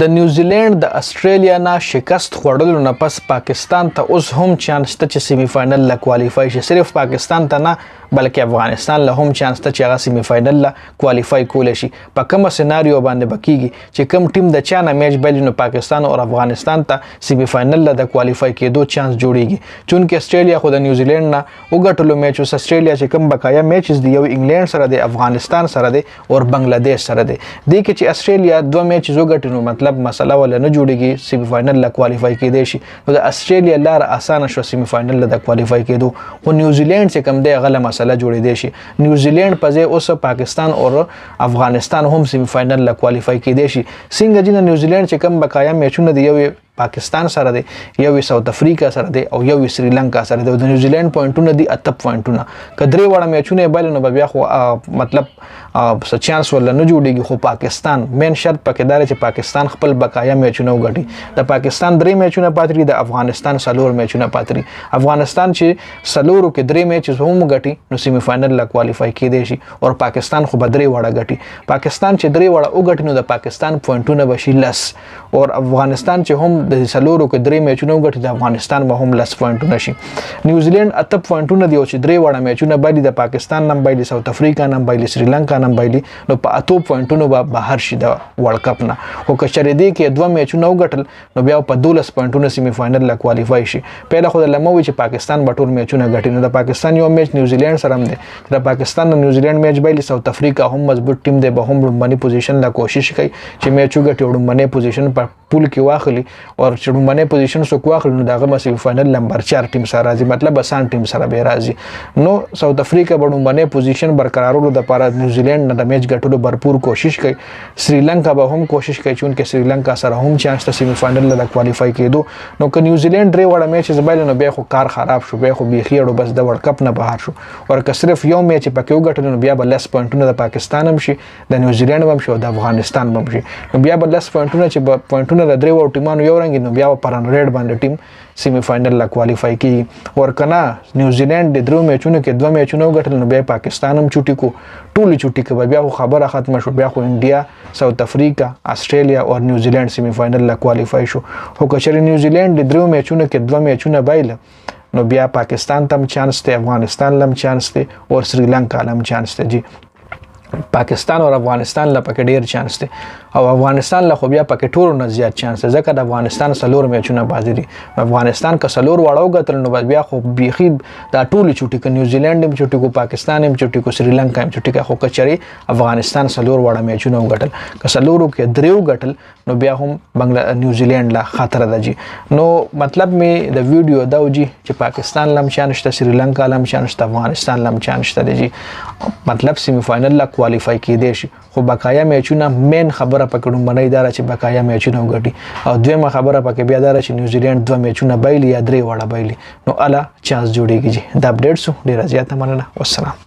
د نیوزیلند د استرالیا نه شکست خوړلو نه پس پاکستان ته اوس هم چانس ته چې سیمی فائنل لا کوالیفای شي. صرف پاکستان ته نه بلکې افغانستان له هم چانس ته چې هغه سیمی فائنل لا کوالیفای کول شي. په کومه سيناریو باندې بکیږي چې کوم ټیم د چا نه میچ بایلي نو پاکستان او افغانستان ته سیمی فائنل لا د کوالیفای کېدو چانس جوړیږي. چونکه استرالیا خو د نیوزیلند نه وګټلو میچ اوس استرالیا چې کوم بقایا میچز دی یو انګلند سره دی، افغانستان سره دی او بنگلاديش سره دی. د کې چې استرالیا دوه میچ وګټي نو مطلب مسله ولا نه جوړیږي سیمی فائنل لا کوالیفای کېدی شي. نو د استرالیا لار اسانه شو سیمی فائنل لا د کوالیفای کېدو. خو نیوزیلند چې کوم دی غله مسله جوړې شي. نیوزیلند په ځای اوس پاکستان او افغانستان هم سیمی فائنل لا کوالیفای کېدی شي. څنګه چې نیوزیلند چې کوم بقایا میچونه دی یو پاکستان سره دی، یو ساوث افریقا سره دی او یو سریلانکا سره دی. د نیوزیلند پوینټونه دی 8 پوینټونه. کدرې وړه میچونه بل نو بیا خو مطلب څه چانس ولا نه جوړیږي. خو پاکستان مین شرط پکې دار چې پاکستان خپل بقایا میچونه وګټي. د پاکستان 3 میچونه پاتري، د افغانستان 4 میچونه پاتري. افغانستان چې 4 کې 3 میچ هم وګټي نو سیمی فائنل لا کوالیفای کېدی شي او پاکستان خو بدري وړه غټي. پاکستان چې 3 وړه وګټي نو د پاکستان پوینټونه بشي لس او افغانستان چې هم د 4 کې 3 میچونه وګټي د افغانستان به هم لس پوینټونه شي. نیوزیلند 8 پوینټونه دی او چې 3 وړه میچونه باندې د پاکستان نم باندې ساوث افریقا نم باندې سریلانکا نم باندې نو په 8 پوینټونو به بهر شي د ورلد کپ نه. خو کچره دی کې 2 میچونه وګټل نو بیا په 12 پوینټونو سیمی فائنل لا کوالیفای شي. پهله خو د لموي چې پاکستان به ټول میچونه ګټي نو د پاکستان یو میچ نیوزیلند سره هم دی. د پاکستان او نیوزیلند میچ باندې ساوث افریقا هم مضبوط ټیم دی، به هم لومبني پوزیشن لا کوشش کوي چې میچ وګټي او لومبني پوزیشن په پول کې واخلي او چې لومبني پوزیشن سو واخلي نو دغه سیمی فائنل نمبر 4 ټیم سره راځي، مطلب آسان ټیم سره به راځي. نو ساوث افریقا به لومبني پوزیشن برقرارولو د لپاره نیوزیلند نه د میچ ګټلو भरपूर کوشش کوي. سریلانکا به هم کوشش کوي چې سریلانکا سره هم چانس ته سیمی فائنل لا کوالیفای کېدو. نو که نیوزیلند درې وړه میچ زبایل نو بیا خو کار خراب شو، بیا خو بیخي اړو بس د ورلد کپ نه بهر شو. او که صرف یو میچ پکې وګټل نو بیا به لس پوینټونه د پاکستان هم شي، د نیوزیلند هم شي او د افغانستان هم شي. نو بیا به لس پوینټونه چې پوینټونه د درې وړو ټیمانو یو رنګ نو بیا پر 100 باندې ټیم سیمی فائنل لا کوالیفای کی. اور کنا نیوزیلند د درو میچونو کې 2 میچونه وګټل نو بیا پاکستان هم چوټي کو ټولي چوټي کې بیا خو خبره ختمه شو. بیا خو انډیا، ساوث افریقا، استرالیا او نیوزیلند سیمی فائنل لا کوالیفای شو. خو کچره نیوزیلند د درو میچونو کې 2 میچونه بایل نو بیا پاکستان تم چانس ته، افغانستان لم چانس ته او سریلانکا لم چانس ته. جی پاکستان او افغانستان لا پکې ډیر چانس دی او افغانستان لا خو بیا پکې ټولو نه زیات چانس دی ځکه د افغانستان 4 میچونه باندې دي. افغانستان که 4 واړو غتل نو بیا خو بیخي دا ټولي چوټي ک نیوزیلند هم چوټي کو، پاکستان هم چوټي کو، سریلانکا هم چوټي خو کچري افغانستان 4 واړه میچونه وګټل. که 4 کې 3 وګټل نو بیا هم نیوزیلند لا خطر ده. جی نو مطلب می د ویډیو دا وجي چې پاکستان لم چانس ته، سریلانکا لم چانس ته، افغانستان لم چانس ته دی. مطلب سیمی فائنل لا کوالیفای کېدی شي. خو بقایا میچونه مین خبره پکړم باندې دار چې بقایا میچونه وګټي او دویمه خبره پکې بیا دار چې نیوزیلند 2 میچونه بایلی یا 3 وړه بایلی نو الا چانس جوړیږي. دا اپډیټ سو ډیر زیاته مننه. والسلام.